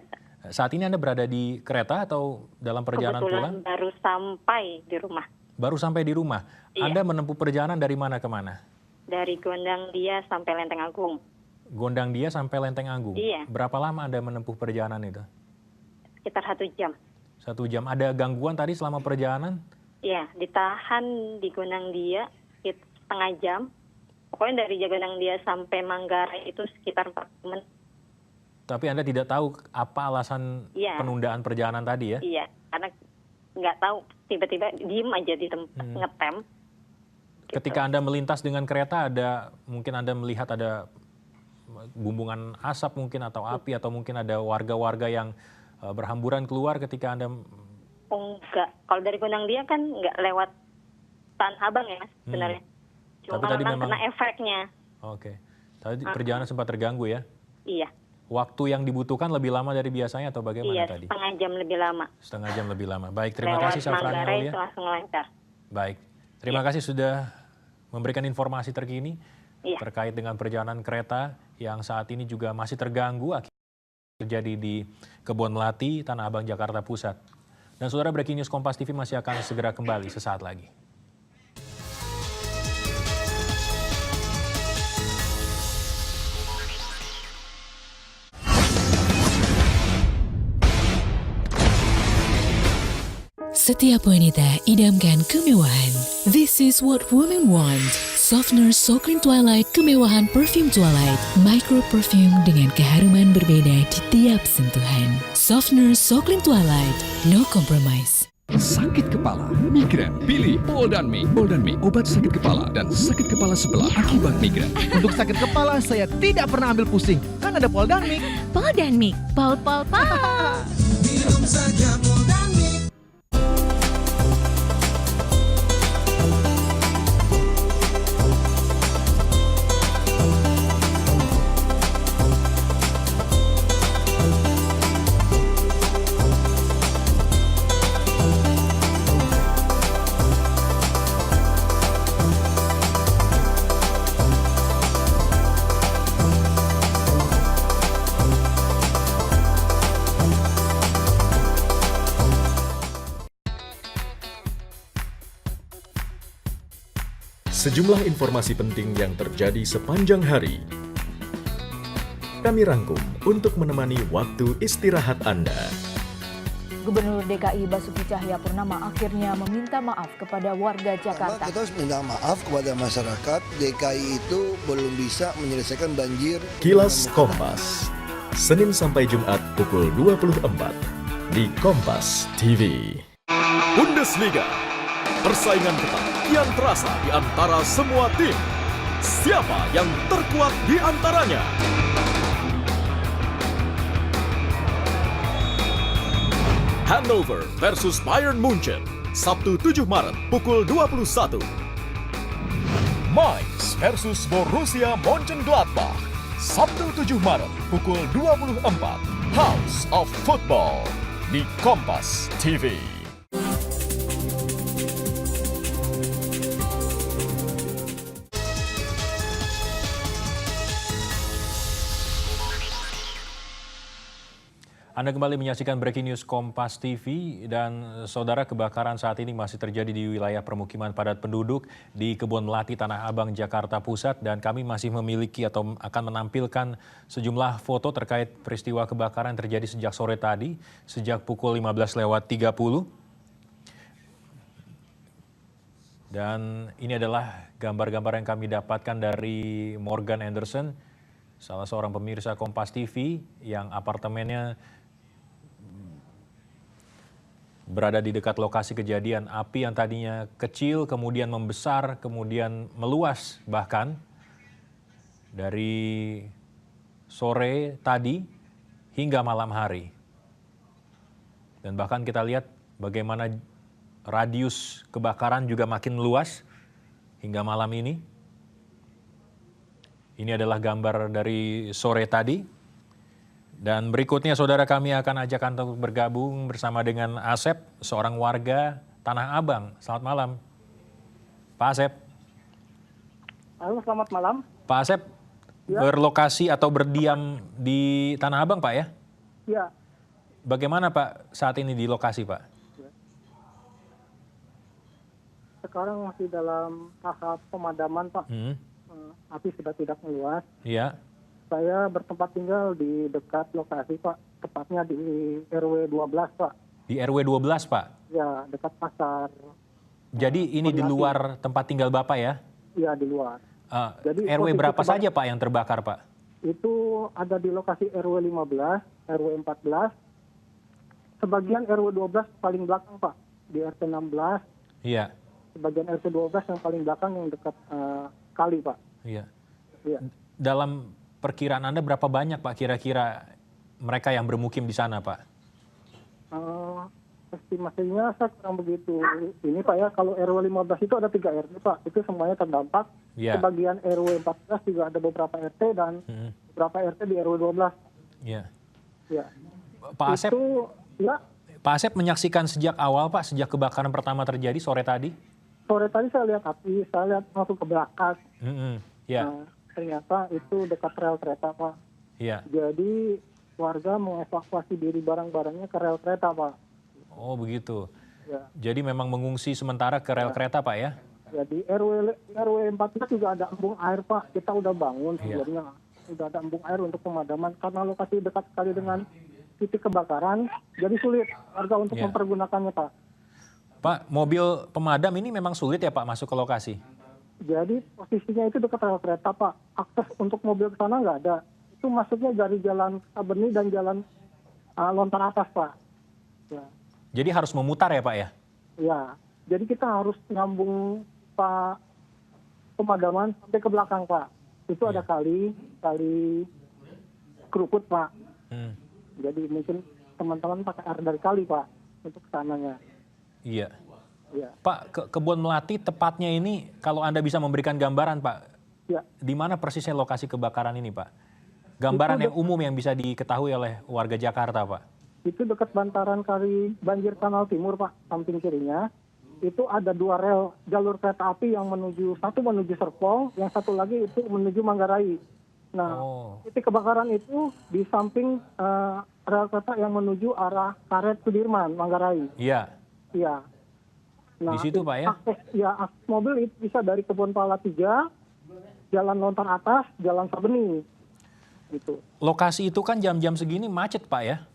Saat ini Anda berada di kereta atau dalam perjalanan pulang?
Kebetulan baru sampai di rumah.
Baru sampai di rumah?
Iya.
Anda menempuh perjalanan dari mana ke mana?
Dari Gondang Dia sampai Lenteng Agung.
Gondang Dia sampai Lenteng Agung?
Iya.
Berapa lama Anda menempuh perjalanan itu?
Sekitar 1 jam.
1 jam. Ada gangguan tadi selama perjalanan?
Iya, ditahan di Gondang Dia setengah jam. Pokoknya dari Gondang Dia sampai Manggarai itu sekitar 4 menit.
Tapi Anda tidak tahu apa alasan penundaan perjalanan tadi ya?
Iya, karena nggak tahu, tiba-tiba diem aja di tempat ngetem.
Ketika Anda melintas dengan kereta, mungkin Anda melihat ada bumbungan asap mungkin atau api atau mungkin ada warga-warga yang berhamburan keluar ketika Anda...
Oh enggak, kalau dari Gondang Dia kan nggak lewat Tanah Abang ya sebenarnya. Cuma
tapi tadi memang
kena efeknya.
Oke, tadi perjalanan sempat terganggu ya?
Iya.
Waktu yang dibutuhkan lebih lama dari biasanya atau bagaimana tadi?
Iya, setengah jam lebih lama.
Setengah jam lebih lama. Baik, terima kasih Syafrani Aulia.
Langsung lancar.
Baik, terima kasih sudah memberikan informasi terkini terkait dengan perjalanan kereta yang saat ini juga masih terganggu akibat terjadi di Kebon Melati, Tanah Abang, Jakarta Pusat. Dan saudara, Breaking News Kompas TV masih akan segera kembali sesaat lagi.
Setiap wanita idamkan kemewahan. This is what women want. Softener So Clean Twilight, kemewahan perfume Twilight. Micro perfume dengan keharuman berbeda di tiap sentuhan. Softener So Clean Twilight, no compromise.
Sakit kepala, migrain, pilih Poldan Me. Poldan Me, obat sakit kepala dan sakit kepala sebelah akibat migrain.
Untuk sakit kepala saya tidak pernah ambil pusing, kan ada Poldan Me.
Poldan Me, pol.
Minum saja Poldan Me.
Sejumlah informasi penting yang terjadi sepanjang hari. Kami rangkum untuk menemani waktu istirahat Anda.
Gubernur DKI Basuki Cahayapurnama akhirnya meminta maaf kepada warga Jakarta.
Kita harus minta maaf kepada masyarakat. DKI itu belum bisa menyelesaikan banjir.
Kilas Kompas, Senin sampai Jumat pukul 24 di Kompas TV. Bundesliga, persaingan ketat kian terasa di antara semua tim. Siapa yang terkuat di antaranya? Hannover versus Bayern Munchen, Sabtu 7 Maret pukul 21. Mainz versus Borussia Mönchengladbach, Sabtu 7 Maret pukul 24. House of Football di Kompas TV.
Anda kembali menyaksikan Breaking News Kompas TV dan saudara, kebakaran saat ini masih terjadi di wilayah permukiman padat penduduk di Kebon Melati, Tanah Abang, Jakarta Pusat, dan kami masih memiliki atau akan menampilkan sejumlah foto terkait peristiwa kebakaran yang terjadi sejak sore tadi, sejak pukul 15:30. Dan ini adalah gambar-gambar yang kami dapatkan dari Morgan Anderson, salah seorang pemirsa Kompas TV yang apartemennya berada di dekat lokasi kejadian. Api yang tadinya kecil kemudian membesar, kemudian meluas bahkan dari sore tadi hingga malam hari. Dan bahkan kita lihat bagaimana radius kebakaran juga makin luas hingga malam ini. Ini adalah gambar dari sore tadi. Dan berikutnya saudara, kami akan ajak Anda untuk bergabung bersama dengan Asep, seorang warga Tanah Abang. Selamat malam, Pak Asep.
Halo, selamat malam.
Pak Asep, ya, berlokasi atau berdiam di Tanah Abang, Pak, ya?
Ya.
Bagaimana Pak saat ini di lokasi, Pak?
Sekarang masih dalam tahap pemadaman, Pak. Api sudah tidak meluas.
Iya.
Saya bertempat tinggal di dekat lokasi, Pak. Tepatnya di RW 12, Pak.
Di RW 12, Pak?
Ya, dekat pasar.
Jadi ini di luar tempat tinggal Bapak, ya?
Iya, di luar.
Jadi RW berapa saja, Pak, yang terbakar, Pak?
Itu ada di lokasi RW 15, RW 14. Sebagian RW 12 paling belakang, Pak. Di RT 16.
Iya.
Sebagian RT 12 yang paling belakang yang dekat kali, Pak.
Iya.
Iya.
Dalam perkiraan Anda berapa banyak, Pak, kira-kira mereka yang bermukim di sana, Pak?
Estimasinya saya kurang begitu. Ini, Pak, ya, kalau RW 15 itu ada 3 RT, Pak. Itu semuanya terdampak.
Yeah.
Sebagian RW 14 juga ada beberapa RT dan beberapa RT di RW 12.
Iya.
Ya.
Pak Asep,
ya.
Pak Asep menyaksikan sejak awal, Pak, sejak kebakaran pertama terjadi sore tadi?
Sore tadi saya lihat api, saya lihat masuk ke belakang.
Ya.
Ternyata itu dekat rel kereta, Pak.
Iya.
Jadi warga mengevakuasi diri barang-barangnya ke rel kereta, Pak.
Oh, begitu.
Ya.
Jadi memang mengungsi sementara ke rel kereta, Pak, ya?
Jadi RW 14 juga ada embung air, Pak. Kita udah bangun sebelumnya. Udah ada embung air untuk pemadaman. Karena lokasi dekat sekali dengan titik kebakaran, jadi sulit warga untuk mempergunakannya, Pak.
Pak, mobil pemadam ini memang sulit ya, Pak, masuk ke lokasi?
Jadi posisinya itu dekat rel kereta, Pak. Akses untuk mobil ke sana nggak ada. Itu masuknya dari jalan Sabeni dan jalan Lontar Atas, Pak. Ya.
Jadi harus memutar ya, Pak, ya?
Ya. Jadi kita harus nyambung Pak pemadaman sampai ke belakang, Pak. Itu ada kali kerukut, Pak. Jadi mungkin teman-teman pakai air dari kali, Pak, untuk kesananya.
Iya.
Ya.
Pak, Kebon Melati tepatnya ini, kalau Anda bisa memberikan gambaran, Pak, di mana persisnya lokasi kebakaran ini, Pak? Gambaran yang umum yang bisa diketahui oleh warga Jakarta, Pak.
Itu dekat bantaran kali Banjir Kanal Timur, Pak, samping kirinya. Itu ada 2 rel jalur kereta api yang satu menuju Serpong, yang satu lagi itu menuju Manggarai. Nah, titik kebakaran itu di samping rel kereta yang menuju arah Karet Sudirman, Manggarai.
Iya.
Iya. Nah,
di situ, Pak, ya?
Akses mobil itu bisa dari Kebon Pala 3, Jalan Lontar Atas, Jalan Sabeni. Gitu.
Lokasi itu kan jam-jam segini macet, Pak, ya?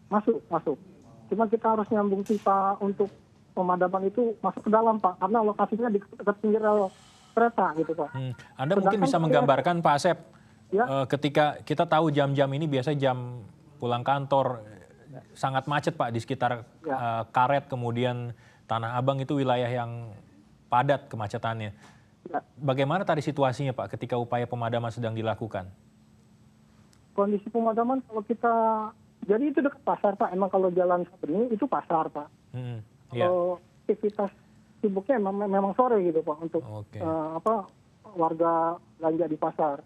Masuk. Cuma kita harus nyambung pipa untuk pemadaman itu masuk ke dalam, Pak. Karena lokasinya di dekat pinggir rel kereta, gitu, Pak.
Anda mungkin bisa menggambarkan, Pak Asep, ketika kita tahu jam-jam ini biasanya jam pulang kantor, sangat macet, Pak, di sekitar Karet, kemudian Tanah Abang itu wilayah yang padat kemacetannya. Bagaimana tadi situasinya, Pak, ketika upaya pemadaman sedang dilakukan?
Kondisi pemadaman kalau kita, jadi itu dekat pasar, Pak. Emang kalau jalan Sabeni itu pasar, Pak. Kalau aktivitas sibuknya memang sore gitu, Pak, untuk warga belanja di pasar.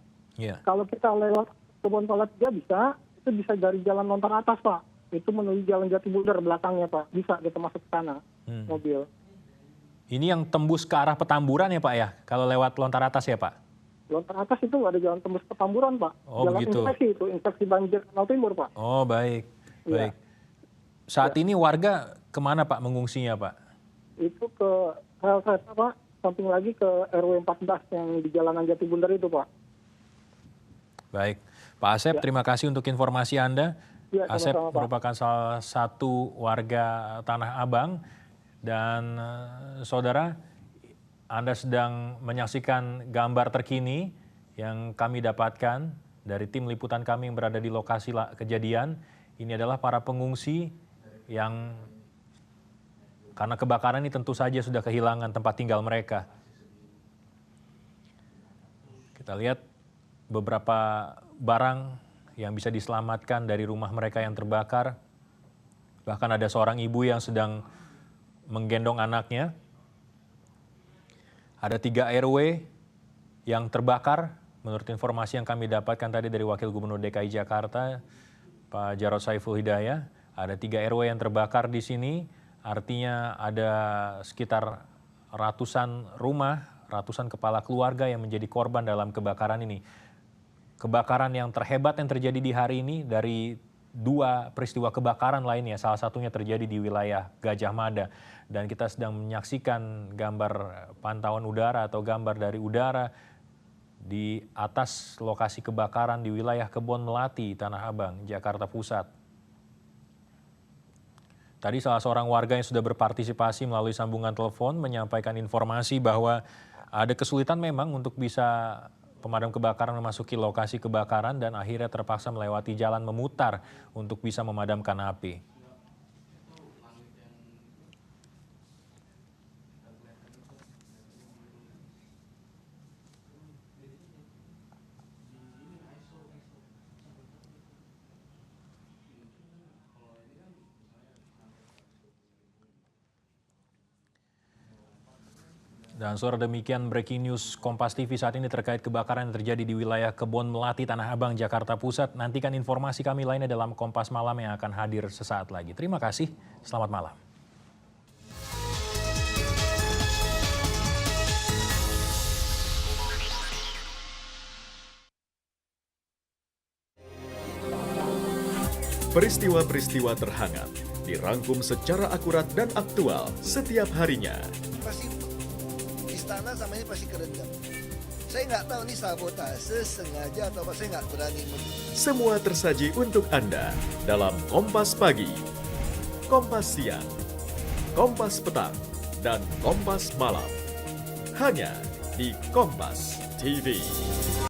Kalau kita lewat Kebon Pala 3 itu bisa dari Jalan Lontar Atas, Pak. Itu menuju Jalan Jatibuder belakangnya, Pak. Bisa kita masuk ke sana, mobil.
Ini yang tembus ke arah Petamburan ya, Pak, ya? Kalau lewat Lontar Atas ya, Pak?
Lontar Atas itu ada jalan tembus Petamburan, Pak.
Oh,
jalan
begitu.
Infeksi banjir Kanal Timur, Pak.
Oh, baik. Baik. Saat ini warga kemana Pak mengungsinya Pak?
Itu ke rel kereta Pak, samping lagi ke RW 14 yang di Jalanan Jatibundar itu Pak.
Baik, Pak Asep, terima kasih untuk informasi Anda.
Ya,
Asep
sama-sama, Pak.
merupakan salah satu warga Tanah Abang. Dan saudara, Anda sedang menyaksikan gambar terkini yang kami dapatkan dari tim liputan kami yang berada di lokasi kejadian. Ini adalah para pengungsi yang karena kebakaran ini tentu saja sudah kehilangan tempat tinggal mereka. Kita lihat beberapa barang yang bisa diselamatkan dari rumah mereka yang terbakar. Bahkan ada seorang ibu yang sedang menggendong anaknya. Ada 3 RW yang terbakar menurut informasi yang kami dapatkan tadi dari Wakil Gubernur DKI Jakarta, Pak Jarod Saiful Hidayah. Ada 3 RW yang terbakar di sini, artinya ada sekitar ratusan rumah, ratusan kepala keluarga yang menjadi korban dalam kebakaran ini. Kebakaran yang terhebat yang terjadi di hari ini dari 2 peristiwa kebakaran lainnya, salah satunya terjadi di wilayah Gajah Mada. Dan kita sedang menyaksikan gambar pantauan udara atau gambar dari udara di atas lokasi kebakaran di wilayah Kebon Melati, Tanah Abang, Jakarta Pusat. Tadi salah seorang warga yang sudah berpartisipasi melalui sambungan telepon menyampaikan informasi bahwa ada kesulitan memang untuk bisa pemadam kebakaran memasuki lokasi kebakaran dan akhirnya terpaksa melewati jalan memutar untuk bisa memadamkan api. Dan saudara, demikian breaking news Kompas TV saat ini terkait kebakaran yang terjadi di wilayah Kebon Melati, Tanah Abang, Jakarta Pusat. Nantikan informasi kami lainnya dalam Kompas Malam yang akan hadir sesaat lagi. Terima kasih, selamat malam.
Peristiwa-peristiwa terhangat dirangkum secara akurat dan aktual setiap harinya.
Istana sama ini pasti kerendam. Saya nggak tahu ini sabotase sengaja atau apa, saya nggak berani.
Semua tersaji untuk Anda dalam Kompas Pagi, Kompas Siang, Kompas Petang, dan Kompas Malam. Hanya di Kompas TV.